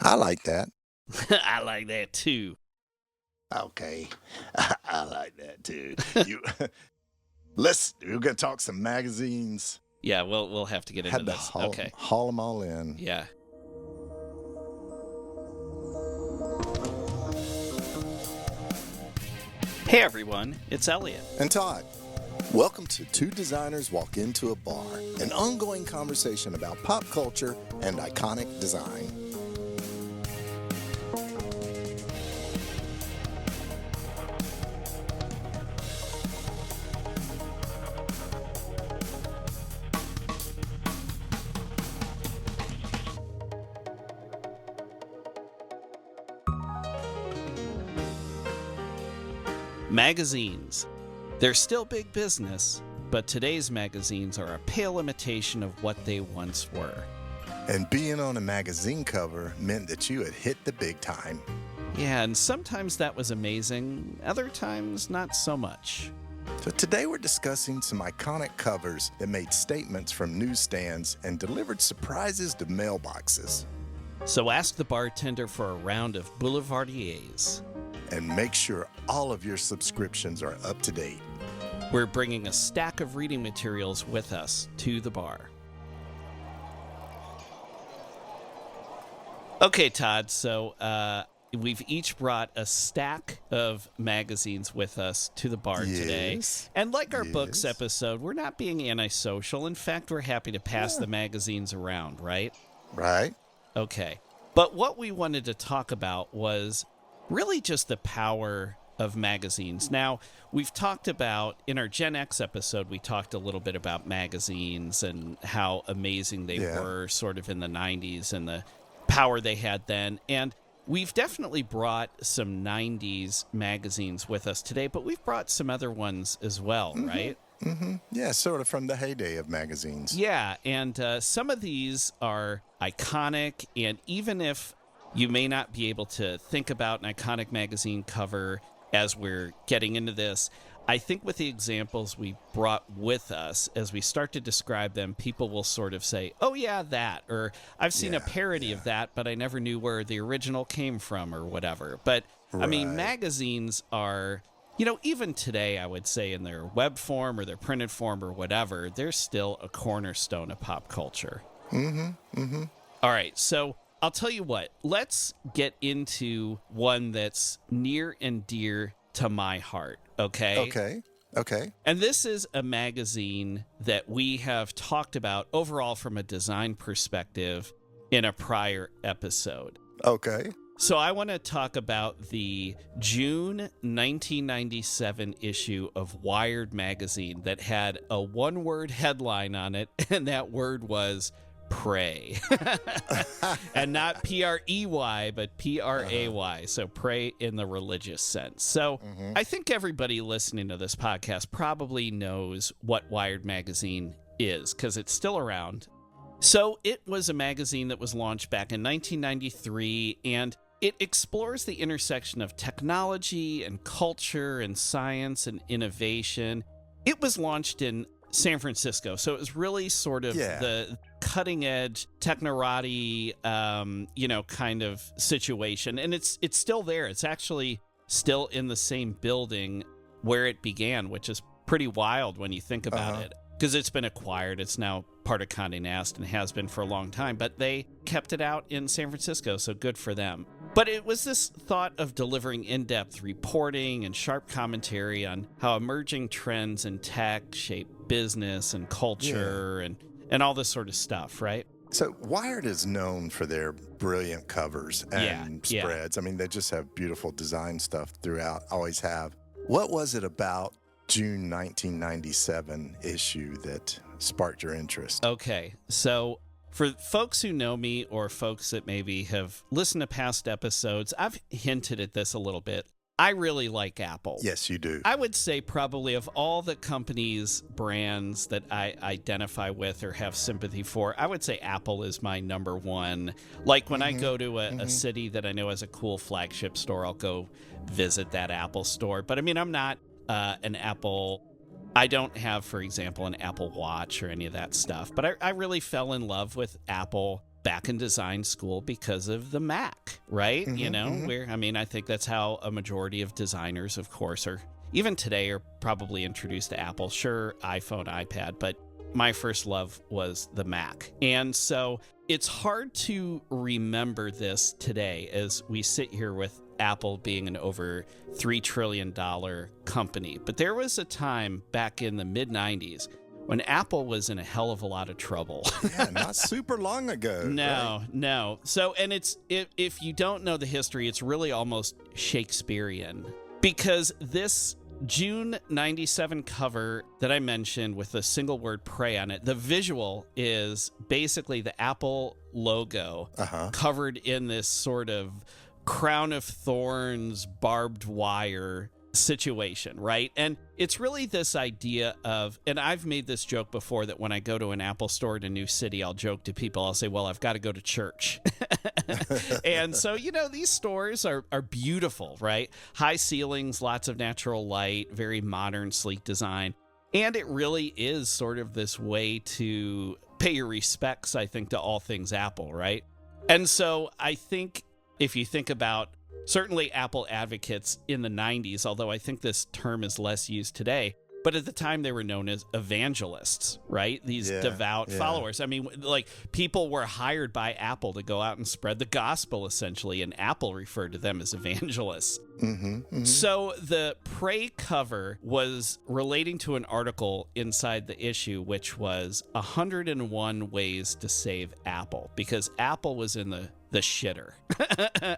I like that. I like that too. Okay. I like that too. You we're gonna talk some magazines. Yeah, we'll have to get into Had to this. haul, Okay. haul them all in. Yeah. Hey everyone, it's Elliot. And Todd, welcome to Two Designers Walk Into a Bar, an ongoing conversation about pop culture and iconic design. Magazines. They're still big business, but today's magazines are a pale imitation of what they once were. And being on a magazine cover meant that you had hit the big time. Yeah, and sometimes that was amazing, other times not so much. So today we're discussing some iconic covers that made statements from newsstands and delivered surprises to mailboxes. So ask the bartender for a round of Boulevardiers. And make sure all of your subscriptions are up to date. We're bringing a stack of reading materials with us to the bar. Okay, Todd, so we've each brought a stack of magazines with us to the bar today. And like our books episode, we're not being antisocial. In fact, we're happy to pass the magazines around, right? Right. Okay. But what we wanted to talk about was really just the power of magazines. Now, we've talked about, in our Gen X episode, we talked a little bit about magazines and how amazing they were sort of in the 90s and the power they had then. And we've definitely brought some 90s magazines with us today, but we've brought some other ones as well, right? Mm-hmm. Yeah, sort of from the heyday of magazines. Yeah, and some of these are iconic, and even if you may not be able to think about an iconic magazine cover as we're getting into this, I think with the examples we brought with us, as we start to describe them, people will sort of say, oh yeah, that, or I've seen a parody of that, but I never knew where the original came from or whatever. But I mean, magazines are, you know, even today, I would say in their web form or their printed form or whatever, they're still a cornerstone of pop culture. All right, so I'll tell you what, let's get into one that's near and dear to my heart, okay? Okay. And this is a magazine that we have talked about overall from a design perspective in a prior episode. Okay. So I want to talk about the June 1997 issue of Wired magazine that had a one-word headline on it, and that word was pray. And not P-R-E-Y, but P-R-A-Y. So pray in the religious sense. So I think everybody listening to this podcast probably knows what Wired magazine is because it's still around. So it was a magazine that was launched back in 1993, and it explores the intersection of technology and culture and science and innovation. It was launched in San Francisco, so it was really sort of the cutting edge technorati kind of situation, and it's still there. It's actually still in the same building where it began, which is pretty wild when you think about it, because it's been acquired. It's now part of Condé Nast and has been for a long time, but they kept it out in San Francisco, so good for them. But it was this thought of delivering in-depth reporting and sharp commentary on how emerging trends in tech shape business and culture and all this sort of stuff, right? So Wired is known for their brilliant covers and spreads. I mean, they just have beautiful design stuff throughout, always have. What was it about June 1997 issue that sparked your interest? Okay, so for folks who know me or folks that maybe have listened to past episodes, I've hinted at this a little bit. I really like Apple. Yes, you do. I would say probably of all the companies, brands that I identify with or have sympathy for, I would say Apple is my number one. Like when I go to a city that I know has a cool flagship store, I'll go visit that Apple store. But I mean, I'm not an Apple. I don't have, for example, an Apple Watch or any of that stuff. But I really fell in love with Apple back in design school because of the Mac, right? I think that's how a majority of designers, of course, are even today are probably introduced to Apple. Sure, iPhone, iPad, but my first love was the Mac. And so it's hard to remember this today as we sit here with Apple being an over $3 trillion company. But there was a time back in the mid-90s when Apple was in a hell of a lot of trouble. Yeah, not super long ago. No. So, and if you don't know the history, it's really almost Shakespearean, because this June 97 cover that I mentioned with the single word pray on it, the visual is basically the Apple logo covered in this sort of crown of thorns, barbed wire situation, right? And it's really this idea of, and I've made this joke before, that when I go to an Apple store in a new city, I'll joke to people, I'll say, well, I've got to go to church. And so, these stores are beautiful, right? High ceilings, lots of natural light, very modern, sleek design. And it really is sort of this way to pay your respects, I think, to all things Apple, right? And so I think if you think about certainly Apple advocates in the 90s, although I think this term is less used today, but at the time they were known as evangelists, right? These devout followers. I mean, like, people were hired by Apple to go out and spread the gospel, essentially, and Apple referred to them as evangelists. So the Pray cover was relating to an article inside the issue, which was 101 ways to save Apple, because Apple was in the shitter.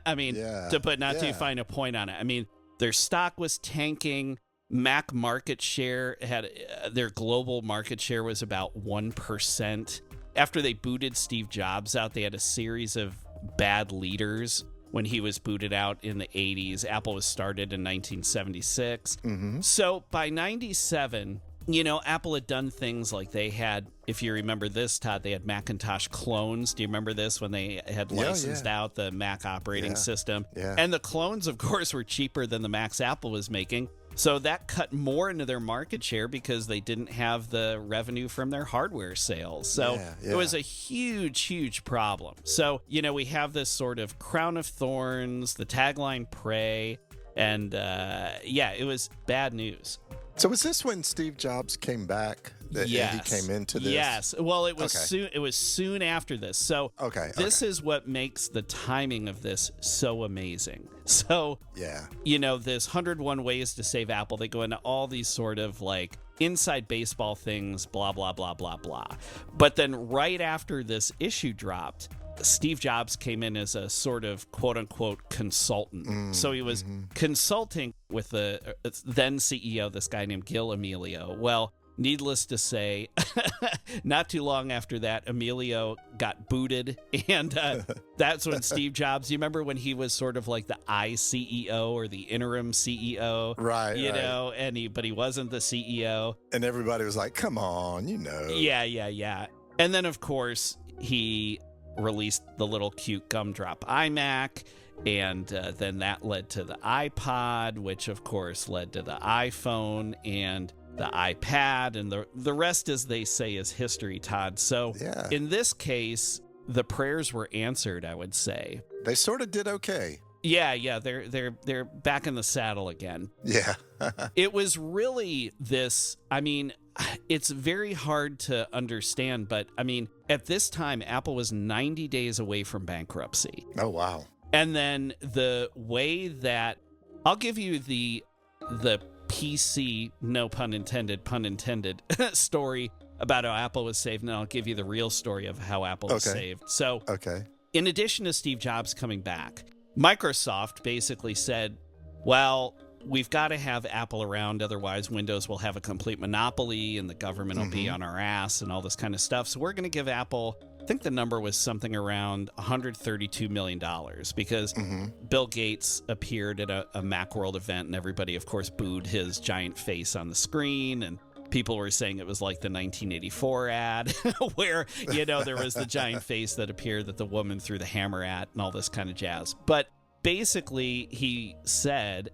I mean, to put not too fine a point on it. I mean, their stock was tanking. Mac market share had their global market share was about 1%. After they booted Steve Jobs out, they had a series of bad leaders. When he was booted out in the 80s, Apple was started in 1976. So by 97, Apple had done things like they had, if you remember this, Todd, they had Macintosh clones. Do you remember this, when they had licensed out the Mac operating system? And the clones, of course, were cheaper than the Macs Apple was making. So that cut more into their market share because they didn't have the revenue from their hardware sales. So it was a huge, huge problem. So, we have this sort of crown of thorns, the tagline pray, and it was bad news. So was this when Steve Jobs came back? He came into this? Yes. Well, it was soon. It was soon after this. So this is what makes the timing of this so amazing. So this 101 ways to save Apple. They go into all these sort of like inside baseball things, blah blah blah blah blah. But then right after this issue dropped, Steve Jobs came in as a sort of quote-unquote consultant. So he was consulting with the then CEO, this guy named Gil Amelio. Well, needless to say, not too long after that, Amelio got booted. And that's when Steve Jobs, you remember when he was sort of like the CEO or the interim CEO? Right. But he wasn't the CEO. And everybody was like, come on, Yeah. And then, of course, he released the little cute gumdrop iMac, and then that led to the iPod, which of course led to the iPhone and the iPad, and the rest, as they say, is history, Todd. So in this case, the prayers were answered, I would say. They sort of did okay. Yeah, they're back in the saddle again. Yeah. It was really this, I mean, it's very hard to understand, but I mean, at this time, Apple was 90 days away from bankruptcy. Oh, wow. And then the way that, I'll give you the PC, no pun intended, story about how Apple was saved, and then I'll give you the real story of how Apple was saved. So, in addition to Steve Jobs coming back, Microsoft basically said, well, we've got to have Apple around, otherwise Windows will have a complete monopoly and the government will be on our ass and all this kind of stuff. So we're going to give Apple, I think the number was something around $132 million, because Bill Gates appeared at a Macworld event and everybody, of course, booed his giant face on the screen, and people were saying it was like the 1984 ad where, there was the giant face that appeared that the woman threw the hammer at and all this kind of jazz. But basically he said,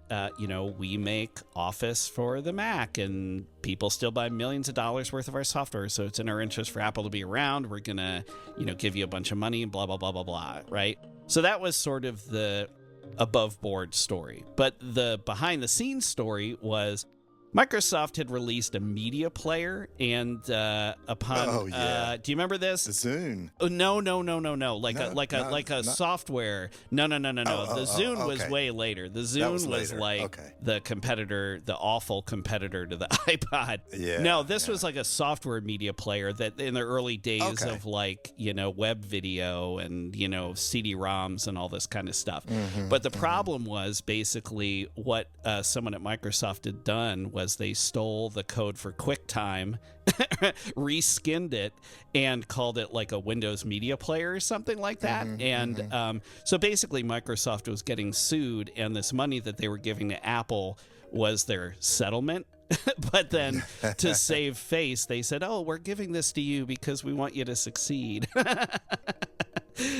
we make Office for the Mac, and people still buy millions of dollars worth of our software, so it's in our interest for Apple to be around. We're gonna, give you a bunch of money and blah, blah, blah, blah, blah, right? So that was sort of the above board story. But the behind the scenes story was Microsoft had released a media player, and do you remember this? The Zune. Oh, no. Like a software. No. The Zune was way later. The Zune was the competitor, the awful competitor to the iPod. Yeah. No, this was like a software media player that in the early days of web video and CD-ROMs and all this kind of stuff. But the problem was basically what someone at Microsoft had done was they stole the code for QuickTime, reskinned it, and called it like a Windows media player or something like that. So basically Microsoft was getting sued, and this money that they were giving to Apple was their settlement. But then to save face, they said, oh, we're giving this to you because we want you to succeed.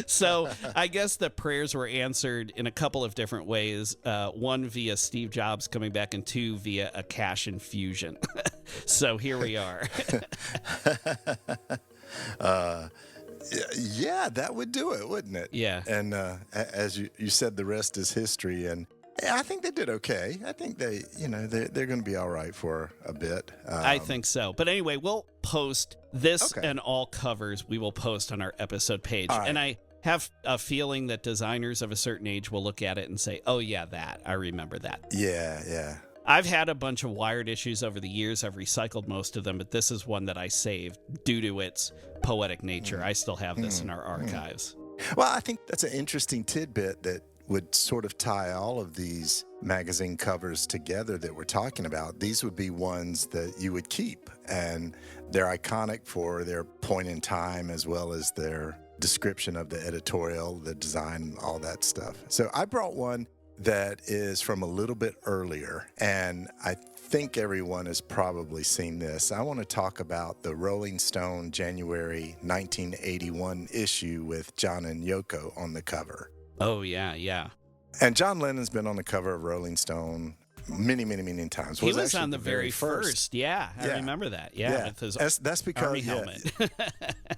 So I guess the prayers were answered in a couple of different ways. One via Steve Jobs coming back, and two via a cash infusion. So here we are. Yeah, that would do it, wouldn't it? Yeah. And as you said, the rest is history. And I think they did okay. I think they're going to be all right for a bit. I think so. But anyway, we'll post this and all covers we will post on our episode page. Right. And I have a feeling that designers of a certain age will look at it and say, oh, yeah, I remember that. Yeah. I've had a bunch of Wired issues over the years. I've recycled most of them, but this is one that I saved due to its poetic nature. I still have this in our archives. Well, I think that's an interesting tidbit that would sort of tie all of these magazine covers together that we're talking about. These would be ones that you would keep, and they're iconic for their point in time as well as their description of the editorial, the design, all that stuff. So I brought one that is from a little bit earlier, and I think everyone has probably seen this. I want to talk about the Rolling Stone January 1981 issue with John and Yoko on the cover. Oh, yeah. And John Lennon's been on the cover of Rolling Stone many, many, many times. He was on the very first. Yeah, I remember that. Yeah. With his that's because, army helmet.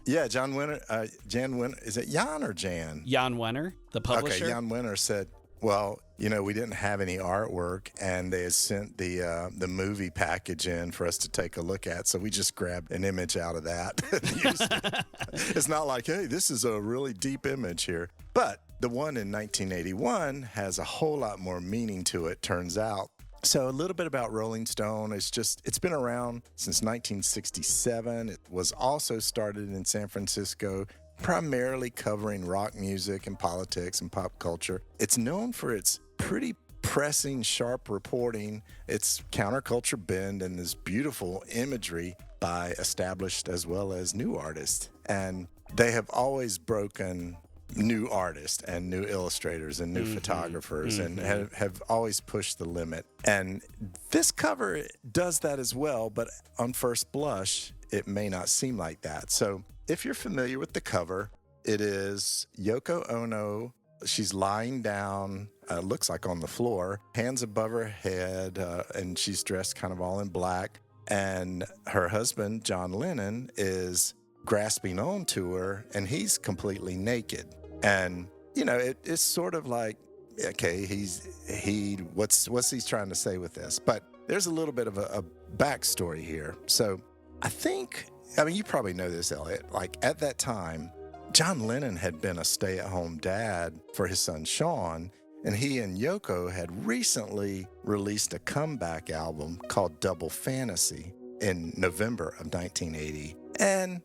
Yeah, Jan Wenner, is it Jan or Jan? Jan Wenner, the publisher. Okay, Jan Wenner said, well, we didn't have any artwork, and they had sent the movie package in for us to take a look at, so we just grabbed an image out of that. It's not like, hey, this is a really deep image here. But the one in 1981 has a whole lot more meaning to it, turns out. So a little bit about Rolling Stone. It's been around since 1967. It was also started in San Francisco, primarily covering rock music and politics and pop culture. It's known for its pretty pressing, sharp reporting, its counterculture bend, and this beautiful imagery by established as well as new artists. And they have always broken new artists and new illustrators and new photographers and have always pushed the limit. And this cover does that as well, but on first blush, it may not seem like that. So if you're familiar with the cover, it is Yoko Ono. She's lying down, looks like on the floor, hands above her head, and she's dressed kind of all in black. And her husband, John Lennon, is grasping on to her, and he's completely naked. And, it's sort of like, okay, what's he trying to say with this? But there's a little bit of a backstory here. So you probably know this, Elliot. Like at that time, John Lennon had been a stay-at-home dad for his son Sean, and he and Yoko had recently released a comeback album called Double Fantasy in November of 1980. And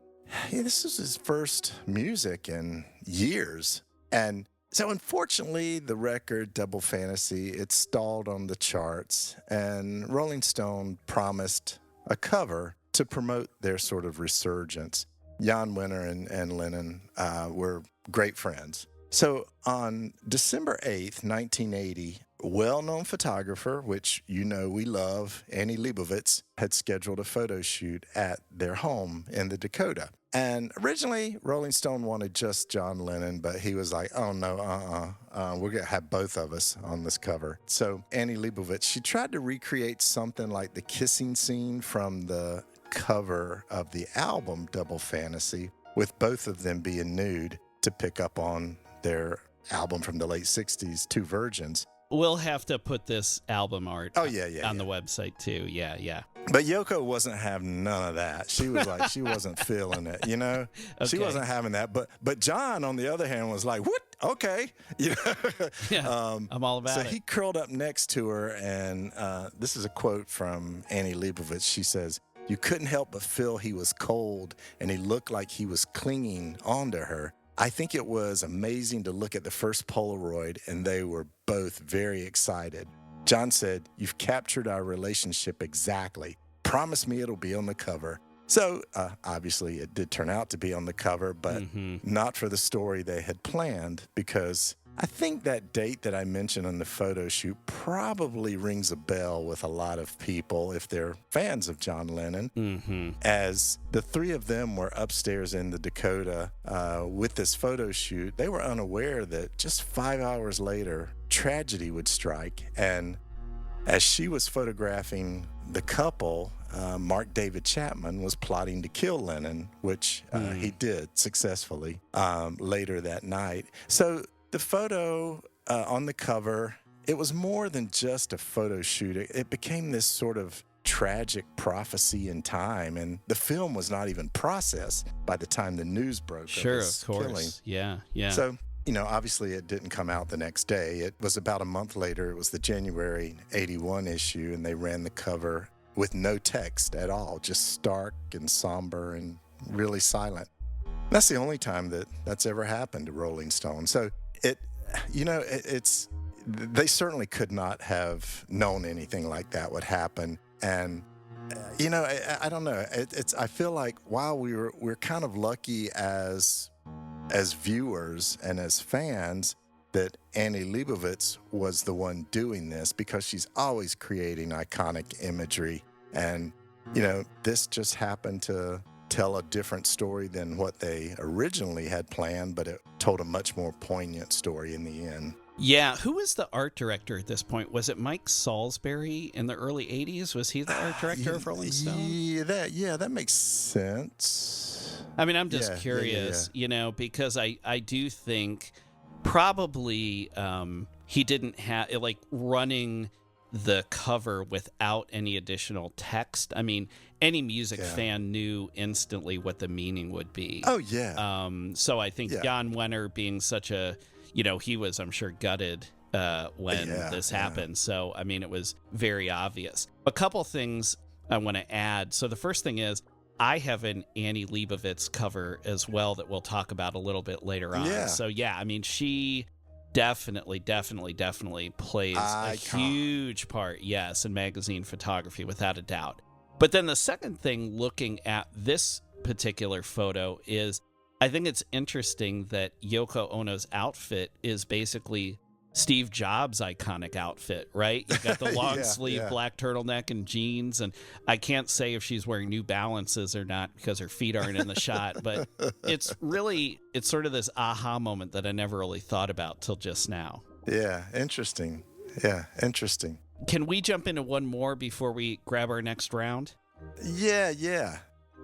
this was his first music in years. And so unfortunately, the record Double Fantasy, it stalled on the charts, and Rolling Stone promised a cover to promote their sort of resurgence. Jan Wenner and Lennon were great friends. So on December 8th, 1980, well-known photographer, which we love, Annie Leibovitz, had scheduled a photo shoot at their home in the Dakota. And originally, Rolling Stone wanted just John Lennon, but he was like, oh, no, we're going to have both of us on this cover. So Annie Leibovitz, she tried to recreate something like the kissing scene from the cover of the album Double Fantasy, with both of them being nude to pick up on their album from the late 60s, Two Virgins. We'll have to put this album art on the website too. Yeah. But Yoko wasn't having none of that. She was like, she wasn't feeling it, you know? Okay. She wasn't having that. But John, on the other hand, was like, what? Okay. You know? Yeah, I'm all about it. So he curled up next to her, and this is a quote from Annie Leibovitz. She says, "You couldn't help but feel he was cold, and he looked like he was clinging onto her. I think it was amazing to look at the first Polaroid, and they were both very excited. John said, 'You've captured our relationship exactly. Promise me it'll be on the cover.'" So obviously it did turn out to be on the cover, but not for the story they had planned, because I think that date that I mentioned on the photo shoot probably rings a bell with a lot of people if they're fans of John Lennon, as the three of them were upstairs in the Dakota with this photo shoot. They were unaware that just 5 hours later, tragedy would strike. And as she was photographing the couple, Mark David Chapman was plotting to kill Lennon, which he did successfully later that night. So the photo on the cover, it was more than just a photo shoot. It became this sort of tragic prophecy in time, and the film was not even processed by the time the news broke. Sure, of course. Killing. Yeah. So, obviously it didn't come out the next day. It was about a month later. It was the January 81 issue, and they ran the cover with no text at all, just stark and somber and really silent. That's the only time that's ever happened to Rolling Stone. So they certainly could not have known anything like that would happen. And I don't know. I feel like while we're kind of lucky as viewers and as fans that Annie Leibovitz was the one doing this, because she's always creating iconic imagery. And, this just happened to tell a different story than what they originally had planned, but it told a much more poignant story in the end. Yeah, who was the art director at this point? Was it Mike Salisbury in the early 80s? Was he the art director of Rolling Stone? Yeah, that makes sense. I mean, I'm just curious, because I do think probably he didn't have, running the cover without any additional text. I mean, any music fan knew instantly what the meaning would be. Oh, yeah. So I think Jan Wenner being such a, he was, I'm sure, gutted when this happened. So, I mean, it was very obvious. A couple things I want to add. So the first thing is, I have an Annie Leibovitz cover as well that we'll talk about a little bit later on. Yeah. So, I mean, she definitely plays a huge part, in magazine photography, without a doubt. But then the second thing, looking at this particular photo, is I think it's interesting that Yoko Ono's outfit is basically Steve Jobs' iconic outfit, right? You got the long sleeve black turtleneck and jeans, and I can't say if she's wearing New Balances or not because her feet aren't in the shot, but it's sort of this aha moment that I never really thought about till just now. Yeah, interesting. Yeah, interesting. Can we jump into one more before we grab our next round? Yeah.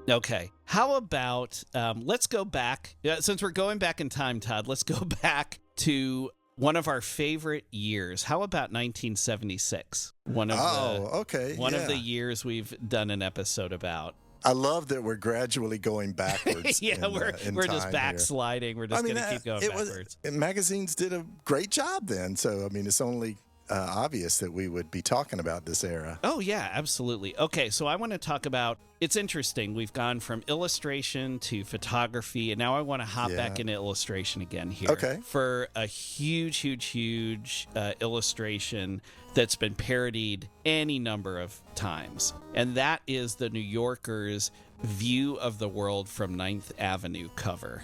Okay. How about, let's go back. Since we're going back in time, Todd, let's go back to one of our favorite years. How about 1976? One of the years we've done an episode about. I love that we're gradually going backwards. We're just backsliding. We're just going to keep going backwards. Magazines did a great job then. So, I mean, it's only obvious that we would be talking about this era. Oh, yeah, absolutely. Okay, so I want to talk about, it's interesting. We've gone from illustration to photography, and now I want to hop back into illustration again here. Okay. For a huge illustration that's been parodied any number of times. And that is the New Yorker's View of the World from 9th Avenue cover.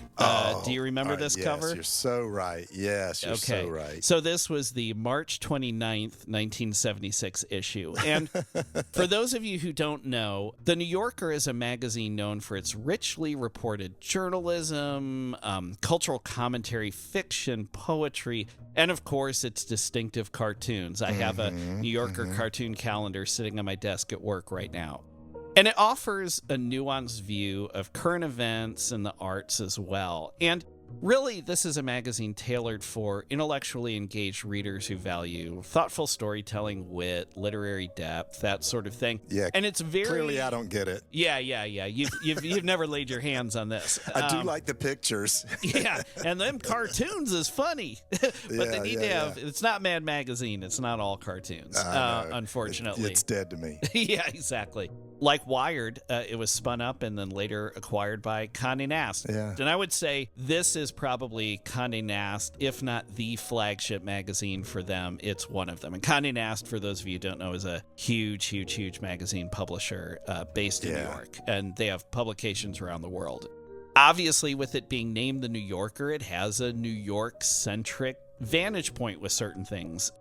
Do you remember this cover? Yes, you're so right. Yes, you're so right. So this was the March 29th, 1976 issue. And for those of you who don't know, The New Yorker is a magazine known for its richly reported journalism, cultural commentary, fiction, poetry, and of course, its distinctive cartoons. I have a New Yorker cartoon calendar sitting on my desk at work right now. And it offers a nuanced view of current events and the arts as well. And really, this is a magazine tailored for intellectually engaged readers who value thoughtful storytelling, wit, literary depth, that sort of thing. Yeah, and it's very clearly I don't get it. Yeah. You've never laid your hands on this. I do like the pictures. Yeah, and them cartoons is funny, but they need to have. It's not Mad Magazine. It's not all cartoons. Unfortunately, it's dead to me. Yeah, exactly. Like Wired, it was spun up and then later acquired by Condé Nast. Yeah. And I would say this is probably Condé Nast, if not the flagship magazine for them. It's one of them. And Condé Nast, for those of you who don't know, is a huge magazine publisher based in New York. And they have publications around the world. Obviously, with it being named The New Yorker, it has a New York-centric vantage point with certain things.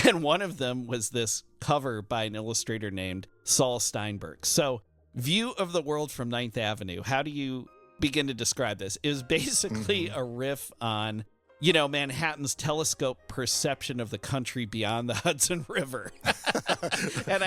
And one of them was this cover by an illustrator named Saul Steinberg. So, View of the World from 9th Avenue. How do you begin to describe this? It was basically a riff on, Manhattan's telescope perception of the country beyond the Hudson River. And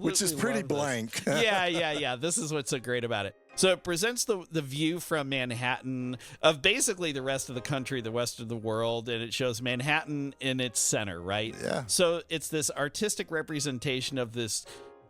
which is pretty blank. Yeah. This is what's so great about it. So it presents the view from Manhattan of basically the rest of the country, the rest of the world, and it shows Manhattan in its center, right? Yeah. So it's this artistic representation of this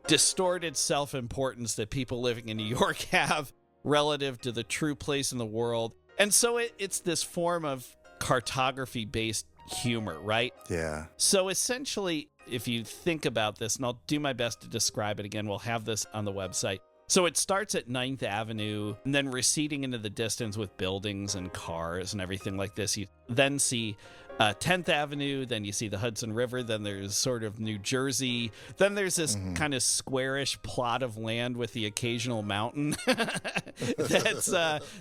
distorted self-importance that people living in New York have relative to the true place in the world. And so it's this form of cartography-based humor, right? Yeah. So essentially, if you think about this, and I'll do my best to describe it again, we'll have this on the website. So it starts at 9th Avenue and then receding into the distance with buildings and cars and everything like this. You then see 10th Avenue, then you see the Hudson River, then there's sort of New Jersey, then there's this kind of squarish plot of land with the occasional mountain. That's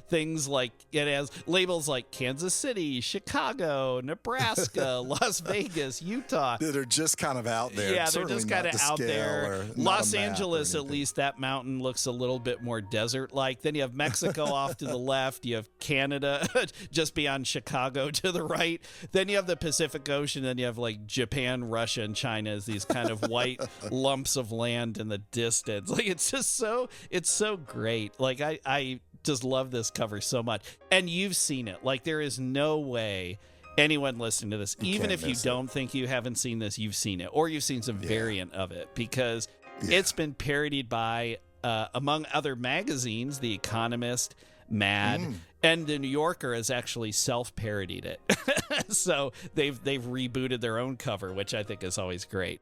things like, it has labels like Kansas City, Chicago, Nebraska, Las Vegas, Utah. That are just kind of out there. Yeah, they're just kind of out there. Los Angeles, at least, that mountain looks a little bit more desert-like. Then you have Mexico off to the left. You have Canada just beyond Chicago to the right. Then you have the Pacific Ocean, then you have like Japan, Russia, and China as these kind of white lumps of land in the distance. Like it's so great. Like I just love this cover so much. And you've seen it. Like there is no way anyone listening to this, even if you don't think you haven't seen this, you've seen it, or you've seen some variant of it, because it's been parodied by, among other magazines, The Economist, Mad, and The New Yorker has actually self-parodied it. So they've rebooted their own cover, which I think is always great.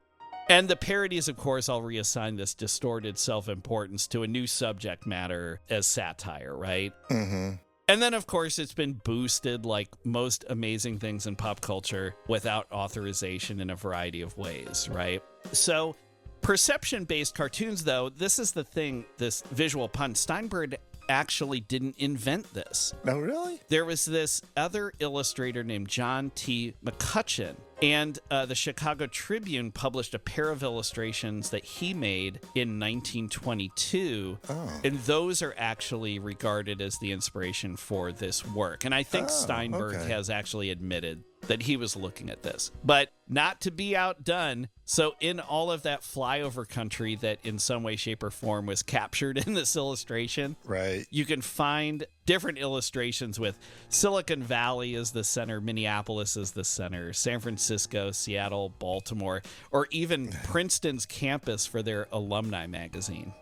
And the parodies, of course, all reassign this distorted self-importance to a new subject matter as satire, right? Mm-hmm. And then, of course, it's been boosted like most amazing things in pop culture without authorization in a variety of ways, right? So perception-based cartoons, though, this is the thing, this visual pun. Steinberg actually didn't invent this. No, really? There was this other illustrator named John T. McCutcheon, and the Chicago Tribune published a pair of illustrations that he made in 1922, and those are actually regarded as the inspiration for this work. And I think Steinberg has actually admitted that he was looking at this, but not to be outdone. So in all of that flyover country that in some way, shape, or form was captured in this illustration, right, you can find different illustrations with Silicon Valley as the center, Minneapolis as the center, San Francisco, Seattle, Baltimore, or even Princeton's campus for their alumni magazine.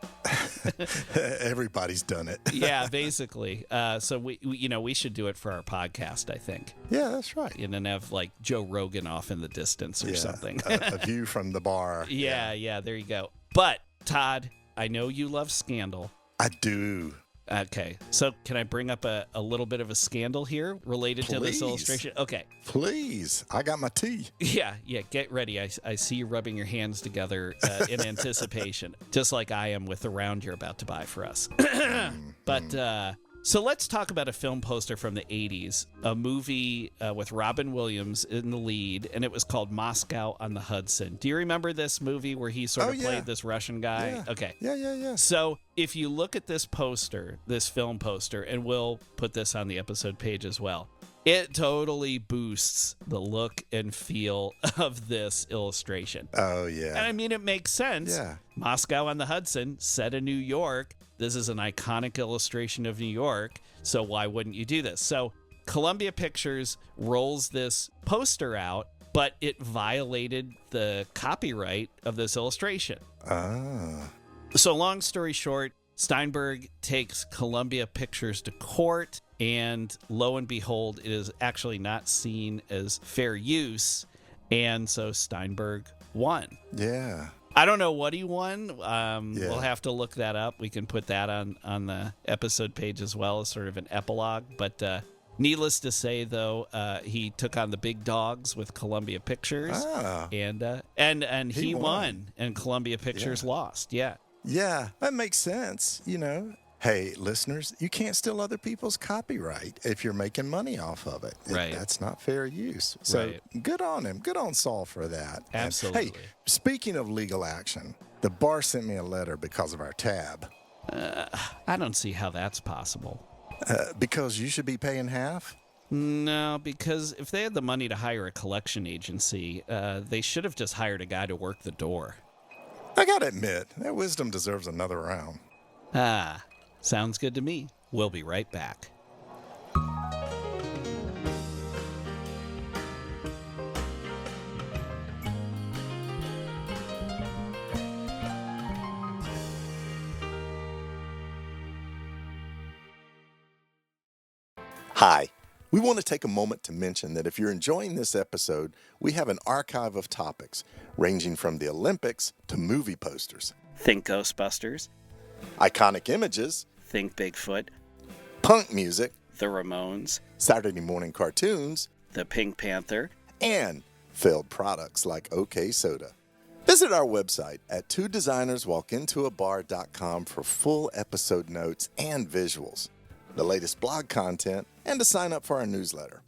Everybody's done it. Yeah, basically. So we should do it for our podcast, I think. Yeah, that's right. And then have like Joe Rogan off in the distance or something. a view from the bar. Yeah, there you go. But Todd, I know you love Scandal. I do. Okay, so can I bring up a little bit of a scandal here related to this illustration? Okay. Please. I got my tea. Yeah, get ready. I see you rubbing your hands together in anticipation, just like I am with the round you're about to buy for us. But so let's talk about a film poster from the 80s, a movie with Robin Williams in the lead, and it was called Moscow on the Hudson. Do you remember this movie where he sort of played this Russian guy? Yeah. Okay. Yeah. So if you look at this poster, this film poster, and we'll put this on the episode page as well, it totally boosts the look and feel of this illustration. Oh, yeah. And I mean, it makes sense. Yeah. Moscow on the Hudson, set in New York. This is an iconic illustration of New York, so why wouldn't you do this? So Columbia Pictures rolls this poster out, but it violated the copyright of this illustration. Ah. So long story short, Steinberg takes Columbia Pictures to court, and lo and behold, it is actually not seen as fair use, and so Steinberg won. Yeah. I don't know what he won. We'll have to look that up. We can put that on the episode page as well as sort of an epilogue. But needless to say, though, he took on the big dogs with Columbia Pictures, and he won, and Columbia Pictures lost. Yeah. Yeah, that makes sense, Hey, listeners, you can't steal other people's copyright if you're making money off of it. Right. That's not fair use. So good on him. Good on Saul for that. Absolutely. And, hey, speaking of legal action, the bar sent me a letter because of our tab. I don't see how that's possible. Because you should be paying half? No, because if they had the money to hire a collection agency, they should have just hired a guy to work the door. I gotta admit, that wisdom deserves another round. Sounds good to me. We'll be right back. Hi. We want to take a moment to mention that if you're enjoying this episode, we have an archive of topics ranging from the Olympics to movie posters. Think Ghostbusters. Iconic images. Think Bigfoot. Punk music. The Ramones. Saturday morning cartoons. The Pink Panther. And failed products like OK Soda. Visit our website at twodesignerswalkintoabar.com for full episode notes and visuals, the latest blog content, and to sign up for our newsletter.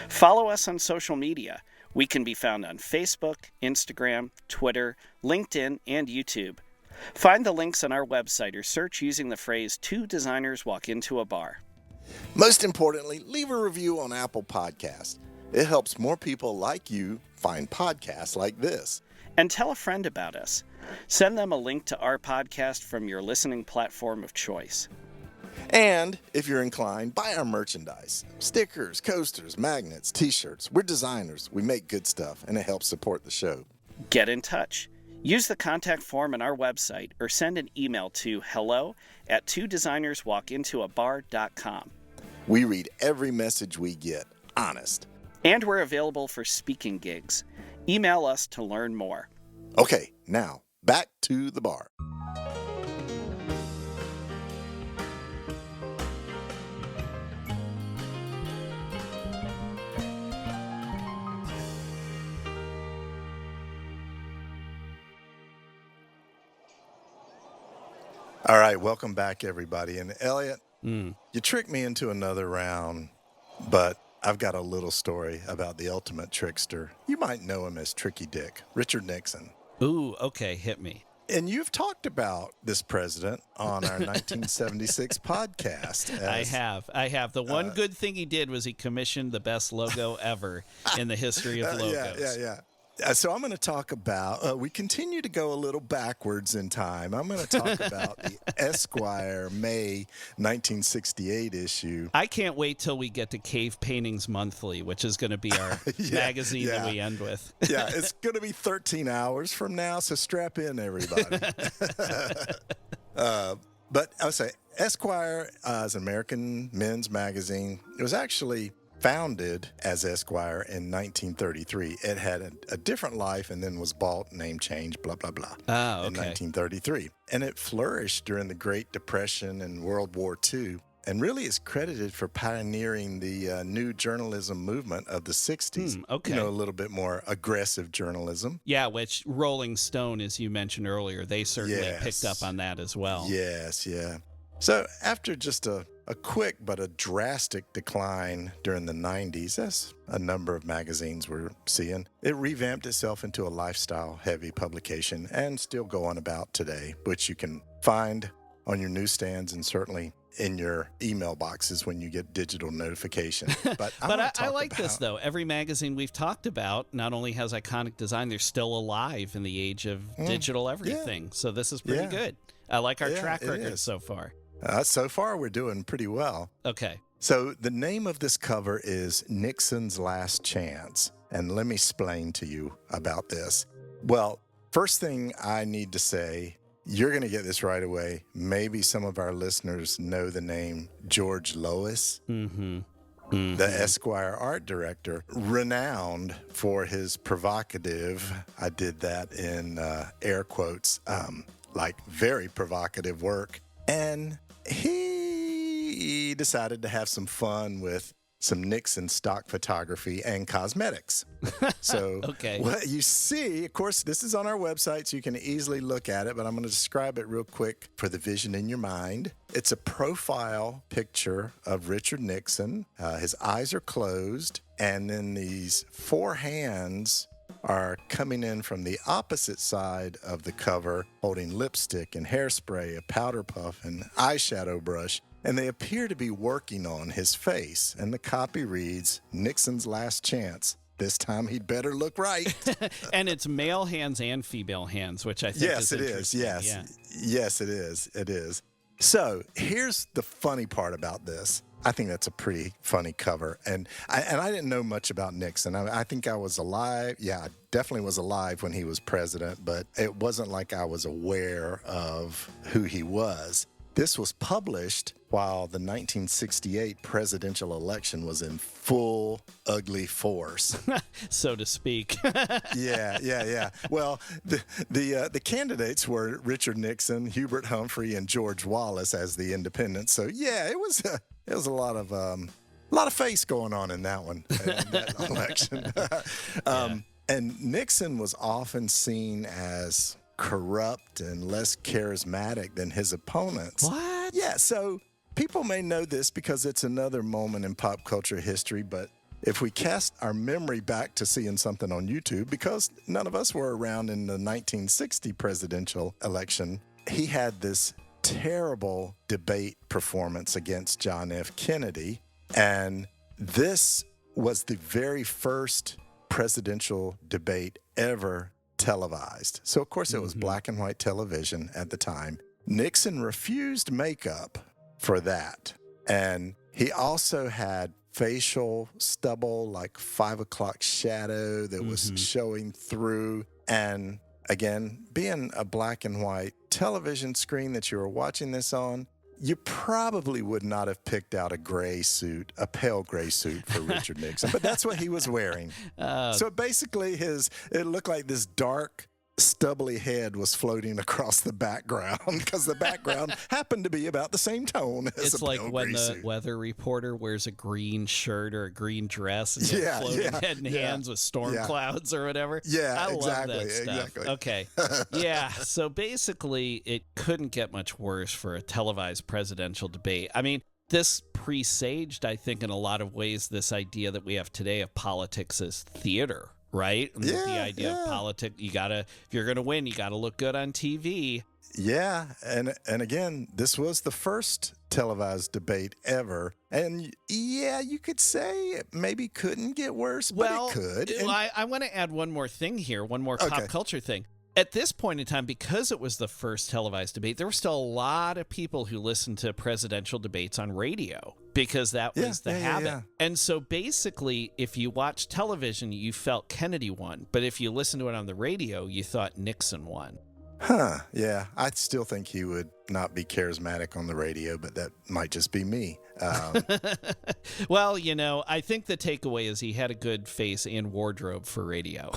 Follow us on social media. We can be found on Facebook, Instagram, Twitter, LinkedIn, and YouTube. Find the links on our website or search using the phrase "Two Designers Walk Into a Bar." Most importantly, leave a review on Apple Podcasts. It helps more people like you find podcasts like this. And tell a friend about us. Send them a link to our podcast from your listening platform of choice. And if you're inclined, buy our merchandise. Stickers, coasters, magnets, t-shirts. We're designers. We make good stuff, and it helps support the show. Get in touch. Use the contact form on our website or send an email to hello@twodesignerswalkintoabar.com. We read every message we get. Honest. And we're available for speaking gigs. Email us to learn more. Okay, now, back to the bar. All right, welcome back, everybody. And Elliot, you tricked me into another round, but I've got a little story about the ultimate trickster. You might know him as Tricky Dick, Richard Nixon. Ooh, okay, hit me. And you've talked about this president on our 1976 podcast. I have. The one good thing he did was he commissioned the best logo ever in the history of logos. Yeah. So I'm going to talk about, we continue to go a little backwards in time. I'm going to talk about the Esquire May 1968 issue. I can't wait till we get to Cave Paintings Monthly, which is going to be our magazine that we end with. Yeah, it's going to be 13 hours from now, so strap in, everybody. But I would say Esquire is an American men's magazine. It was actually founded as Esquire in 1933. It had a different life and then was bought, name changed, blah, blah, blah, in 1933. And it flourished during the Great Depression and World War II, and really is credited for pioneering the new journalism movement of the 60s. Okay. A little bit more aggressive journalism. Yeah, which Rolling Stone, as you mentioned earlier, they certainly picked up on that as well. Yes, yeah. So after just a quick but a drastic decline during the 90s, as a number of magazines were seeing, it revamped itself into a lifestyle-heavy publication and still go on about today, which you can find on your newsstands and certainly in your email boxes when you get digital notification. But I like this, though. Every magazine we've talked about not only has iconic design, they're still alive in the age of digital everything. Yeah. So this is pretty good. I like our track record so far. So far, we're doing pretty well. Okay. So the name of this cover is Nixon's Last Chance. And let me explain to you about this. Well, first thing I need to say, you're going to get this right away. Maybe some of our listeners know the name George Lois, the Esquire art director, renowned for his provocative, I did that in air quotes, like very provocative work. And he decided to have some fun with some Nixon stock photography and cosmetics. So what you see, of course, this is on our website, so you can easily look at it, but I'm going to describe it real quick for the vision in your mind. It's a profile picture of Richard Nixon. His eyes are closed, and then these four hands are coming in from the opposite side of the cover, holding lipstick and hairspray, a powder puff, and eyeshadow brush. And they appear to be working on his face. And the copy reads, Nixon's last chance. This time he'd better look right. And it's male hands and female hands, which I think is interesting. Yes, it is. It is. So here's the funny part about this. I think that's a pretty funny cover. And I didn't know much about Nixon. I think I was alive. Yeah, I definitely was alive when he was president, but it wasn't like I was aware of who he was. This was published while the 1968 presidential election was in full ugly force, so to speak. Yeah. Well, the candidates were Richard Nixon, Hubert Humphrey, and George Wallace as the independents. So yeah, it was a lot of face going on in that one, in that election. And Nixon was often seen as corrupt and less charismatic than his opponents. What? Yeah, so people may know this because it's another moment in pop culture history, but if we cast our memory back to seeing something on YouTube, because none of us were around in the 1960 presidential election, he had this terrible debate performance against John F. Kennedy, and this was the very first presidential debate ever televised. So, of course, it was black and white television at the time. Nixon refused makeup for that. And he also had facial stubble, like 5 o'clock shadow that was showing through. And again, being a black and white television screen that you were watching this on, you probably would not have picked out a gray suit, a pale gray suit for Richard Nixon, but that's what he was wearing. So basically it looked like this dark, stubbly head was floating across the background because the background happened to be about the same tone as it's a like pale when gray the suit. weather reporter wears a green shirt or a green dress and floating head and hands with storm clouds or whatever. Yeah, I love that stuff. Exactly. Okay. Yeah. So basically, it couldn't get much worse for a televised presidential debate. I mean, this presaged, I think, in a lot of ways, this idea that we have today of politics as theater. Right? Yeah, the idea of politics, if you're going to win, you got to look good on TV. Yeah, and again, this was the first televised debate ever. And yeah, you could say it maybe couldn't get worse, but it could. And I want to add one more thing here, one more pop culture thing. At this point in time, because it was the first televised debate, there were still a lot of people who listened to presidential debates on radio because that was the habit. Yeah. And so basically, if you watched television, you felt Kennedy won. But if you listened to it on the radio, you thought Nixon won. Yeah. I still think he would not be charismatic on the radio, but that might just be me. Well, I think the takeaway is he had a good face and wardrobe for radio.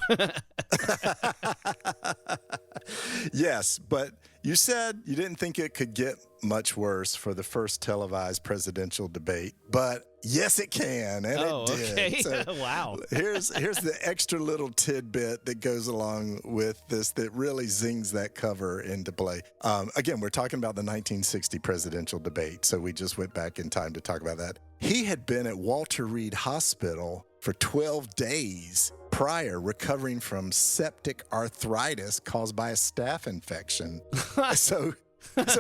Yes, but you said you didn't think it could get much worse for the first televised presidential debate, but yes, it can, and it did. Okay. So Wow. Here's the extra little tidbit that goes along with this that really zings that cover into play. Again, we're talking about the 1960 presidential debate, so we just went back in time to talk about that. He had been at Walter Reed Hospital for 12 days prior, recovering from septic arthritis caused by a staph infection. So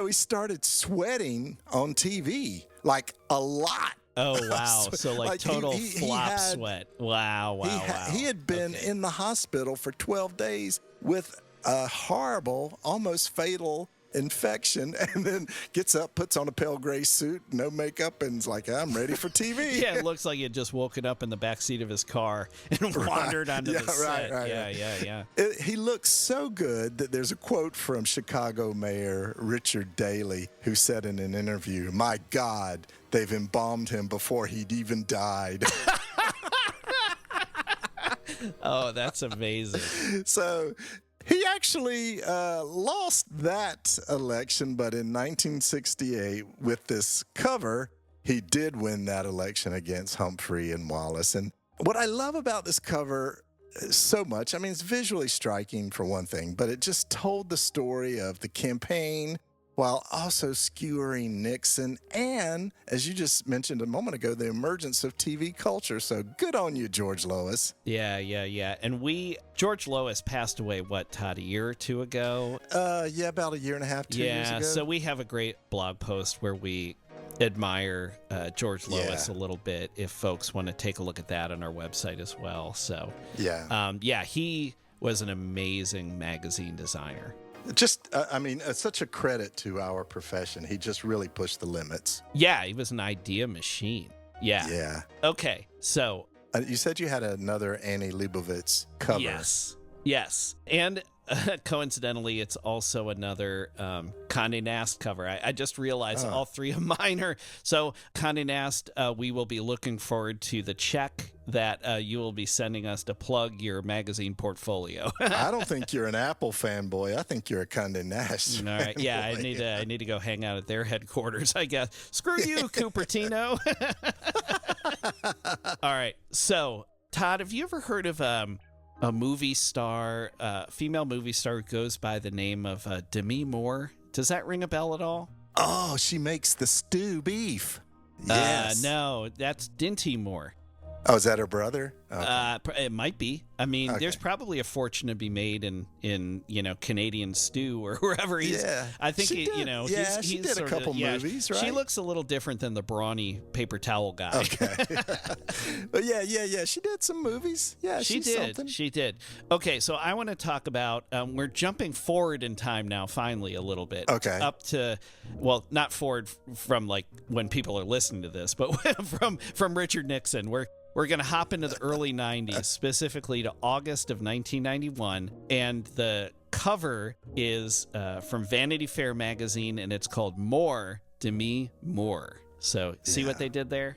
he started sweating on TV, like a lot. Oh, wow. So like total flop sweat. Wow. He had been in the hospital for 12 days with a horrible, almost fatal infection, and then gets up, puts on a pale gray suit, no makeup, and is like, I'm ready for TV. Yeah, it looks like he had just woken up in the backseat of his car and wandered onto the set. Yeah. He looks so good that there's a quote from Chicago Mayor Richard Daley, who said in an interview, "My God, they've embalmed him before he'd even died." Oh, that's amazing. So he actually lost that election, but in 1968, with this cover, he did win that election against Humphrey and Wallace. And what I love about this cover so much, I mean, it's visually striking for one thing, but it just told the story of the campaign while also skewering Nixon and, as you just mentioned a moment ago, the emergence of TV culture. So good on you, George Lois. Yeah. And George Lois passed away, what, Todd, a year or two ago? Yeah, about a year and a half, 2 years ago. Yeah, so we have a great blog post where we admire George Lois a little bit, if folks want to take a look at that on our website as well. So, he was an amazing magazine designer. Just, such a credit to our profession. He just really pushed the limits. Yeah, he was an idea machine. Yeah. Okay, so. You said you had another Annie Leibovitz cover. Yes. And coincidentally, it's also another Condé Nast cover. I just realized all three of mine are. So Condé Nast, we will be looking forward to the check that you will be sending us to plug your magazine portfolio. I don't think you're an Apple fanboy. I think you're a Condé Nast. All right. Yeah, I need to go hang out at their headquarters, I guess. Screw you, Cupertino. All right. So, Todd, have you ever heard of a movie star, female movie star who goes by the name of Demi Moore? Does that ring a bell at all? Oh, she makes the stew beef. Yes. No, that's Dinty Moore. Oh, is that her brother? Okay. It might be. I mean, there's probably a fortune to be made in Canadian stew or wherever he's. Yeah, I think she did a couple movies, right? She looks a little different than the brawny paper towel guy. Okay. But yeah. She did some movies. Yeah, she did. Something. She did. Okay, so I want to talk about. We're jumping forward in time now, finally a little bit. Okay. Up to, well, not forward from like when people are listening to this, but from Richard Nixon. We're going to hop into the early 90s, specifically to August of 1991, and the cover is from Vanity Fair magazine, and it's called More, Demi Moore. So see what they did there?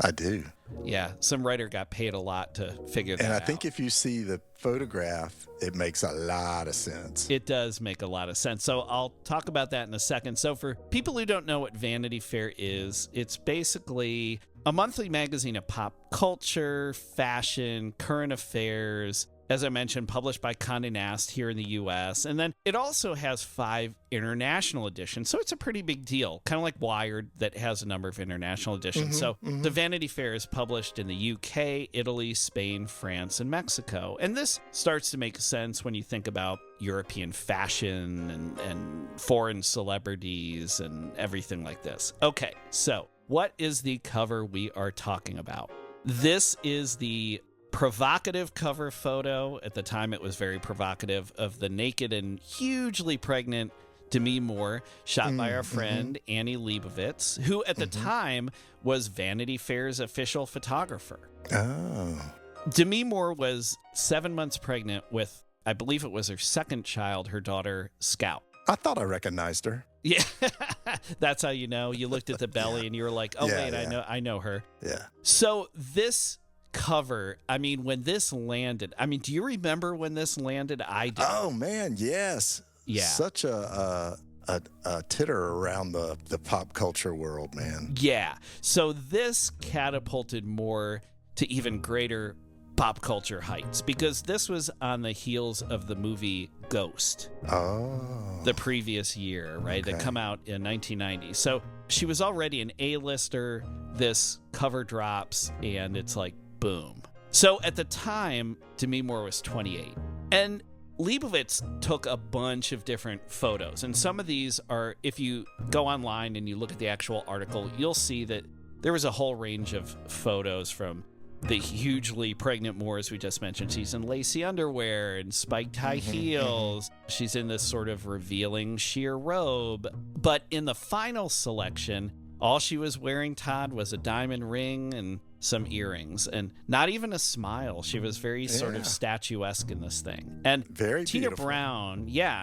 I do. Yeah, some writer got paid a lot to figure that out. And I think if you see the photograph, it makes a lot of sense. It does make a lot of sense. So I'll talk about that in a second. So for people who don't know what Vanity Fair is, it's basically a monthly magazine of pop culture, fashion, current affairs, as I mentioned, published by Condé Nast here in the U.S. And then it also has 5 international editions. So it's a pretty big deal, kind of like Wired that has a number of international editions. The Vanity Fair is published in the U.K., Italy, Spain, France, and Mexico. And this starts to make sense when you think about European fashion and foreign celebrities and everything like this. Okay, so what is the cover we are talking about? This is the provocative cover photo. At the time, it was very provocative, of the naked and hugely pregnant Demi Moore, shot by our friend Annie Leibovitz, who at the time was Vanity Fair's official photographer. Oh. Demi Moore was 7 months pregnant with, I believe it was her second child, her daughter, Scout. I thought I recognized her. Yeah, that's how you know. You looked at the belly and you were like, "Oh wait, I know her." Yeah. So this cover, I mean, when this landed, I mean, do you remember when this landed? I do. Oh man, yes. Yeah. Such a titter around the pop culture world, man. Yeah. So this catapulted Moore to even greater pop culture heights because this was on the heels of the movie Ghost. Oh. The previous year, right? Okay. That come out in 1990. So she was already an A-lister. This cover drops and it's like, boom. So at the time, Demi Moore was 28. And Leibovitz took a bunch of different photos. And some of these are, if you go online and you look at the actual article, you'll see that there was a whole range of photos from the hugely pregnant Moore, as we just mentioned. She's in lacy underwear and spiked high heels. She's in this sort of revealing sheer robe. But in the final selection, all she was wearing, Todd, was a diamond ring and some earrings and not even a smile. She was very sort of statuesque in this thing. And very Tina beautiful.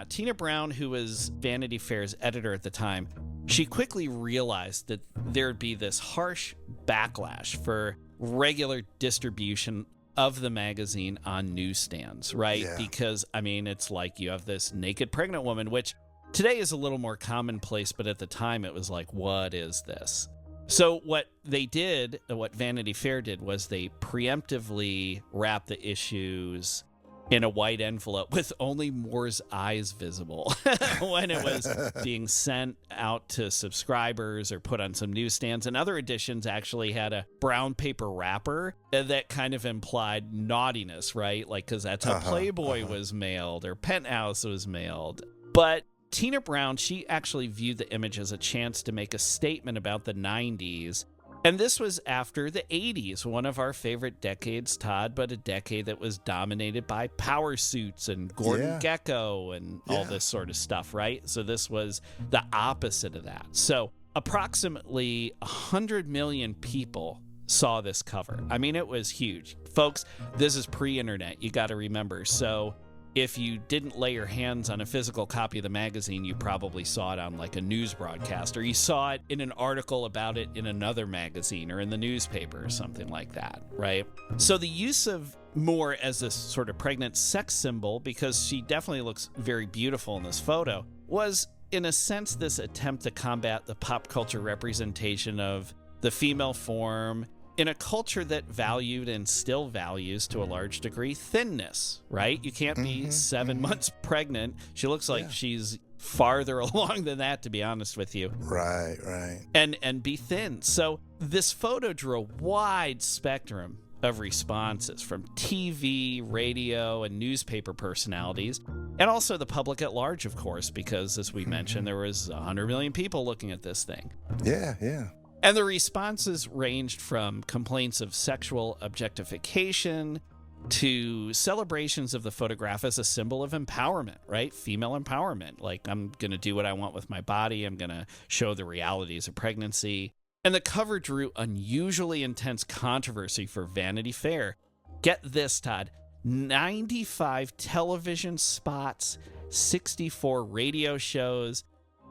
Tina Brown, who was Vanity Fair's editor at the time, she quickly realized that there'd be this harsh backlash for regular distribution of the magazine on newsstands, right? Yeah. Because, I mean, it's like you have this naked pregnant woman, which today is a little more commonplace, but at the time it was like, what is this? So what they did, what Vanity Fair did, was they preemptively wrapped the issues in a white envelope with only Moore's eyes visible when it was being sent out to subscribers or put on some newsstands. And other editions actually had a brown paper wrapper that kind of implied naughtiness, right? Like, because that's how Playboy was mailed or Penthouse was mailed. But Tina Brown, she actually viewed the image as a chance to make a statement about the 90s. And this was after the 80s, one of our favorite decades, Todd, but a decade that was dominated by power suits and Gordon Gekko and all this sort of stuff, right? So this was the opposite of that. So approximately 100 million people saw this cover. I mean, it was huge. Folks, this is pre-internet, you got to remember. So if you didn't lay your hands on a physical copy of the magazine, you probably saw it on like a news broadcast, or you saw it in an article about it in another magazine or in the newspaper or something like that, right? So the use of Moore as this sort of pregnant sex symbol, because she definitely looks very beautiful in this photo, was in a sense this attempt to combat the pop culture representation of the female form in a culture that valued and still values to a large degree thinness, right? You can't be 7 months pregnant. She looks like she's farther along than that, to be honest with you. Right. And be thin. So this photo drew a wide spectrum of responses from TV, radio, and newspaper personalities, and also the public at large, of course, because as we mentioned, there was 100 million people looking at this thing. Yeah. And the responses ranged from complaints of sexual objectification to celebrations of the photograph as a symbol of empowerment, right? Female empowerment. Like, I'm going to do what I want with my body. I'm going to show the realities of pregnancy. And the cover drew unusually intense controversy for Vanity Fair. Get this, Todd. 95 television spots, 64 radio shows,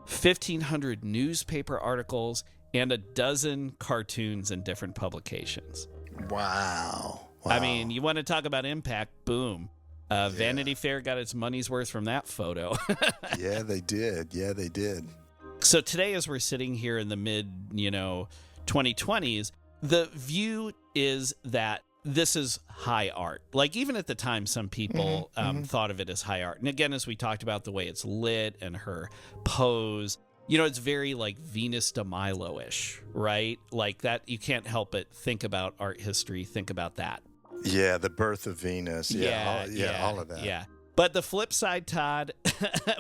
1,500 newspaper articles, and a dozen cartoons in different publications. Wow. I mean, you want to talk about impact, boom. Vanity Fair got its money's worth from that photo. Yeah, they did. So today, as we're sitting here in the mid, 2020s, the view is that this is high art. Like, even at the time, some people thought of it as high art. And again, as we talked about the way it's lit and her pose, it's very like Venus de Milo-ish, right? Like that, you can't help but think about art history, think about that. Yeah, the birth of Venus. All of that. Yeah. But the flip side, Todd,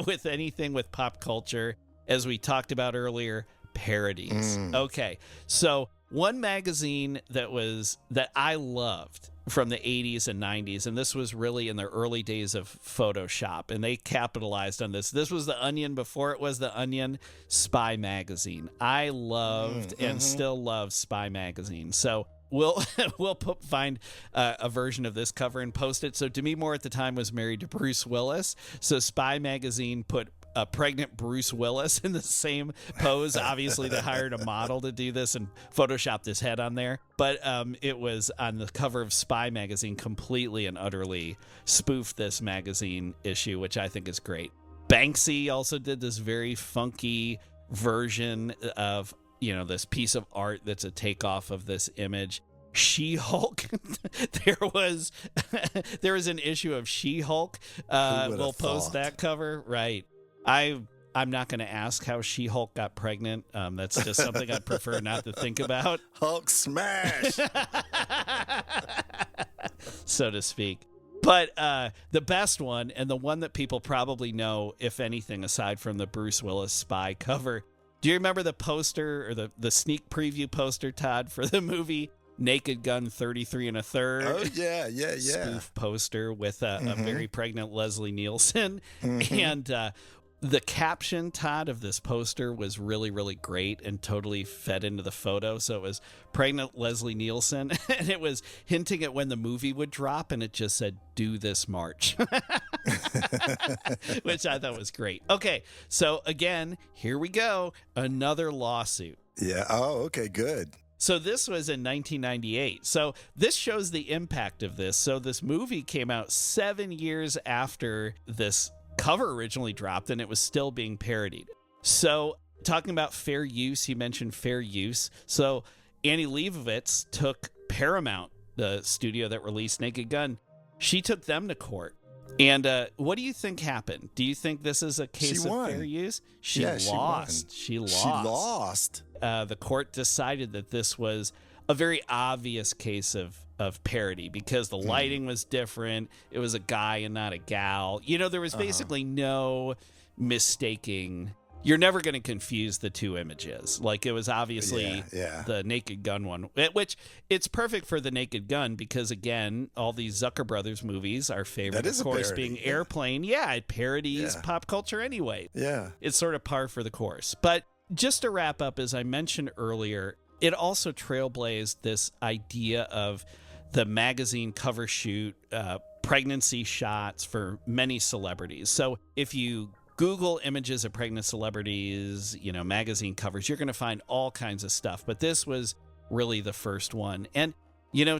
with anything with pop culture, as we talked about earlier, parodies. Okay, so one magazine that I loved from the 80s and 90s, and this was really in the early days of Photoshop, and they capitalized on this. This was the Onion before it was the Onion, Spy Magazine. I loved and still love Spy Magazine. So we'll find a version of this cover and post it. So Demi Moore at the time was married to Bruce Willis. So Spy Magazine put a pregnant Bruce Willis in the same pose. Obviously, they hired a model to do this and photoshopped his head on there. But it was on the cover of Spy magazine, completely and utterly spoofed this magazine issue, which I think is great. Banksy also did this very funky version of, this piece of art that's a takeoff of this image. She-Hulk. there was an issue of She-Hulk. We'll post that cover. Right. I'm not going to ask how She-Hulk got pregnant. That's just something I'd prefer not to think about. Hulk smash! So to speak. But the best one, and the one that people probably know, if anything, aside from the Bruce Willis Spy cover, do you remember the poster or the sneak preview poster, Todd, for the movie Naked Gun 33 1/3? Oh, yeah. Spoof poster with a very pregnant Leslie Nielsen. And the caption, Todd, of this poster was really, really great and totally fed into the photo. So it was pregnant Leslie Nielsen, and it was hinting at when the movie would drop, and it just said, "Do this March," which I thought was great. Okay, so again, here we go. Another lawsuit. Yeah. Oh, okay, good. So this was in 1998. So this shows the impact of this. So this movie came out 7 years after this cover originally dropped, and it was still being parodied. So talking about fair use, you mentioned fair use. So Annie Leibovitz took Paramount, the studio that released Naked Gun. She took them to court. And what do you think happened? Do you think this is a case of fair use? She lost. She lost. The court decided that this was a very obvious case of parody because the lighting was different. It was a guy and not a gal. There was basically no mistaking. You're never going to confuse the two images. Like, it was obviously the Naked Gun one, which it's perfect for the Naked Gun because, again, all these Zucker Brothers movies, our favorite, of course, being Airplane. Yeah, it parodies pop culture anyway. Yeah. It's sort of par for the course. But just to wrap up, as I mentioned earlier, it also trailblazed this idea of the magazine cover shoot, pregnancy shots for many celebrities. So if you Google images of pregnant celebrities, magazine covers, you're going to find all kinds of stuff. But this was really the first one. And,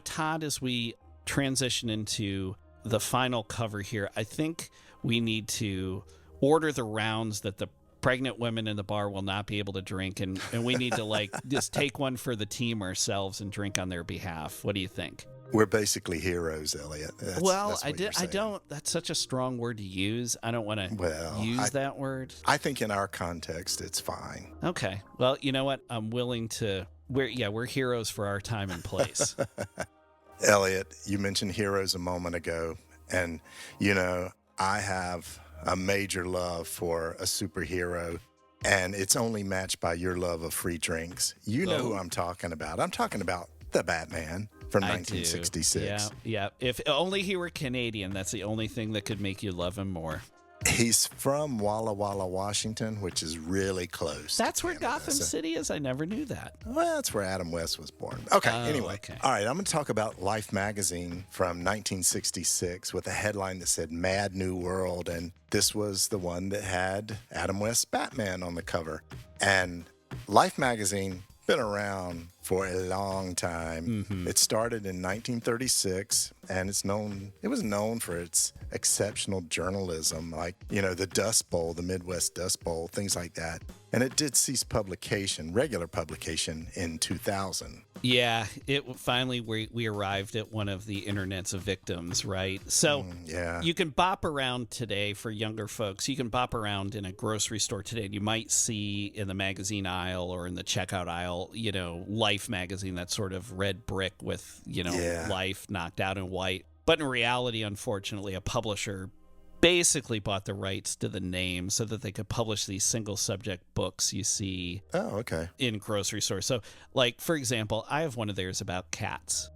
Todd, as we transition into the final cover here, I think we need to order the rounds that the pregnant women in the bar will not be able to drink. And we need to just take one for the team ourselves and drink on their behalf. What do you think? We're basically heroes, Elliot. That's such a strong word to use. I don't want to use that word. I think in our context, it's fine. Okay. Well, you know what? I'm willing to. We're heroes for our time and place. Elliot, you mentioned heroes a moment ago. And, I have a major love for a superhero. And it's only matched by your love of free drinks. You know who I'm talking about. I'm talking about the Batman from 1966. Yeah. If only he were Canadian, that's the only thing that could make you love him more. He's from Walla Walla, Washington, which is really close. That's where Gotham City is? I never knew that. Well, that's where Adam West was born. Okay, anyway. Okay. All right, I'm going to talk about Life magazine from 1966 with a headline that said Mad New World. And this was the one that had Adam West's Batman on the cover. And Life magazine been around for a long time. It started in 1936, and it was known for its exceptional journalism, like, the Dust Bowl, the Midwest Dust Bowl, things like that. And it did cease regular publication in 2000. Yeah, finally we arrived at one of the internet's victims, right? So you can bop around today for younger folks. You can bop around in a grocery store today, and you might see in the magazine aisle or in the checkout aisle, Life magazine, that sort of red brick with, Life knocked out in white. But in reality, unfortunately, a publisher basically bought the rights to the name so that they could publish these single subject books you see in grocery stores. So, for example, I have one of theirs about cats.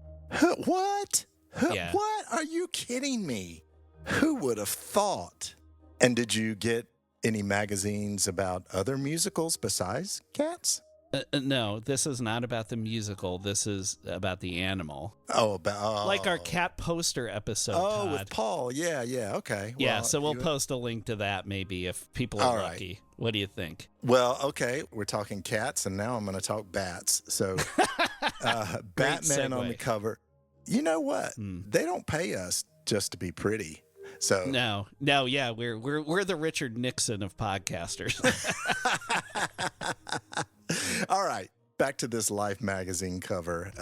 What? Yeah. What? Are you kidding me? Who would have thought? And did you get any magazines about other musicals besides Cats? No, this is not about the musical. This is about the animal. Like our cat poster episode. Oh, Todd. with Paul. Yeah. Okay. Yeah, so we'll post a link to that maybe if people are lucky. Right. What do you think? Well, okay, we're talking cats, and now I'm going to talk bats. So, Batman on the cover. You know what? They don't pay us just to be pretty. So no, yeah, we're the Richard Nixon of podcasters. All right, back to this Life magazine cover.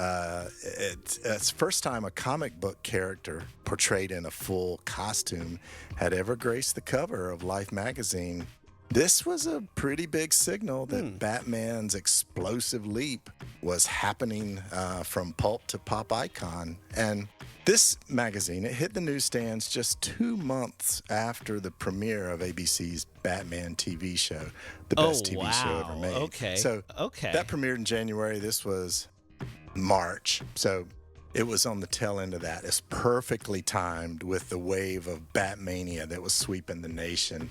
It's the first time a comic book character portrayed in a full costume had ever graced the cover of Life magazine. This was a pretty big signal that Batman's explosive leap was happening from pulp to pop icon. And this magazine, it hit the newsstands just 2 months after the premiere of ABC's Batman TV show, the best TV show ever made. Okay. So that premiered in January. This was March. So it was on the tail end of that. It's perfectly timed with the wave of Batmania that was sweeping the nation.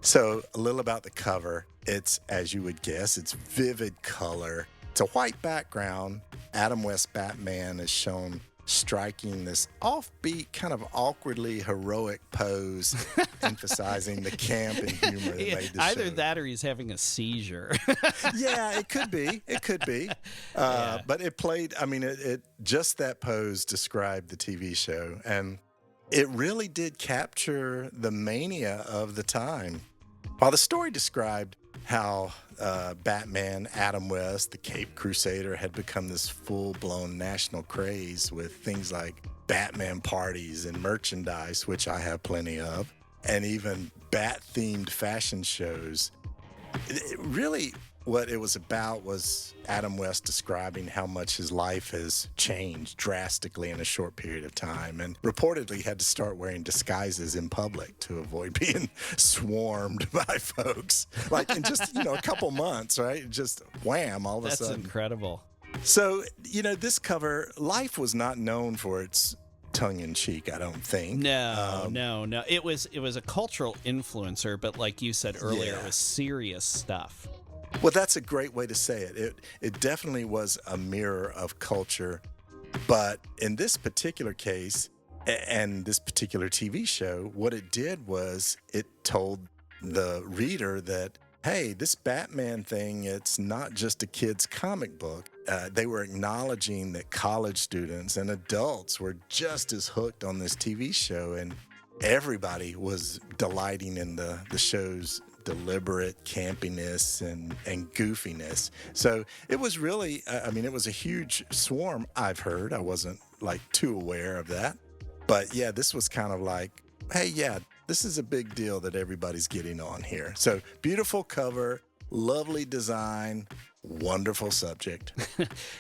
So a little about the cover. It's, as you would guess, it's vivid color. It's a white background. Adam West Batman is shown striking this offbeat, kind of awkwardly heroic pose, emphasizing the camp and humor that made the show. Either that or he's having a seizure. Yeah, it could be. But it played, it just that pose described the TV show. And it really did capture the mania of the time. While the story described how Batman, Adam West, the Cape Crusader, had become this full-blown national craze with things like Batman parties and merchandise, which I have plenty of, and even Bat-themed fashion shows. It really, what it was about was Adam West describing how much his life has changed drastically in a short period of time, and reportedly had to start wearing disguises in public to avoid being swarmed by folks. Like in just, a couple months, right? Just wham, all of a sudden. That's incredible. So, this cover, Life was not known for its tongue-in-cheek, I don't think. No. It was a cultural influencer, but like you said earlier, it was serious stuff. Well, that's a great way to say it. It definitely was a mirror of culture. But in this particular case, and this particular TV show, what it did was it told the reader that, hey, this Batman thing, it's not just a kid's comic book. They were acknowledging that college students and adults were just as hooked on this TV show, and everybody was delighting in the show's deliberate campiness and goofiness. So it was really, it was a huge swarm, I've heard. I wasn't too aware of that. But yeah, this was kind of like, hey, yeah, this is a big deal that everybody's getting on here. So beautiful cover, lovely design, wonderful subject.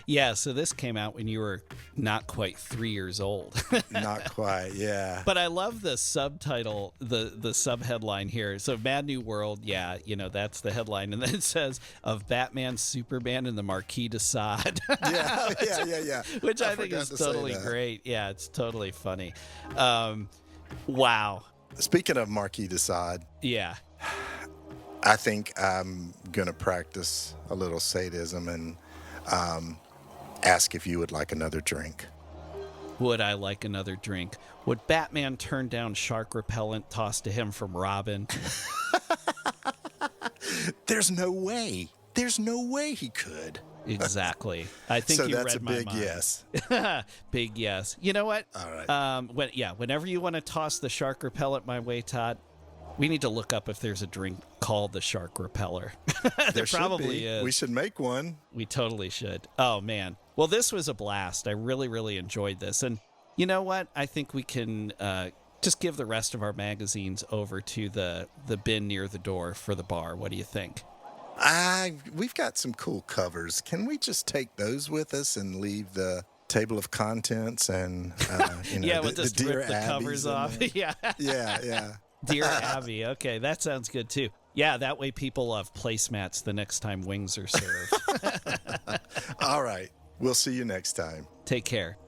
Yeah, so this came out when you were not quite 3 years old. Not quite, yeah. But I love the subtitle, the sub-headline here. So Mad New World, that's the headline. And then it says, of Batman, Superman, and the Marquis de Sade. Yeah. Which I think is totally great. Yeah, it's totally funny. Wow. Speaking of Marquis de Sade. Yeah. I think I'm going to practice a little sadism and ask if you would like another drink. Would I like another drink? Would Batman turn down shark repellent tossed to him from Robin? There's no way. There's no way he could. Exactly. I think so you that's read a my big mind. Yes. Big yes. You know what? All right. Whenever you want to toss the shark repellent my way, Todd, we need to look up if there's a drink called the Shark Repeller. There probably is. We should make one. We totally should. Oh, man. Well, this was a blast. I really, really enjoyed this. And you know what? I think we can just give the rest of our magazines over to the bin near the door for the bar. What do you think? We've got some cool covers. Can we just take those with us and leave the table of contents and, we'll just rip the covers off. Yeah. Yeah. Dear Abby. Okay, that sounds good too. Yeah, that way people have placemats the next time wings are served. All right. We'll see you next time. Take care.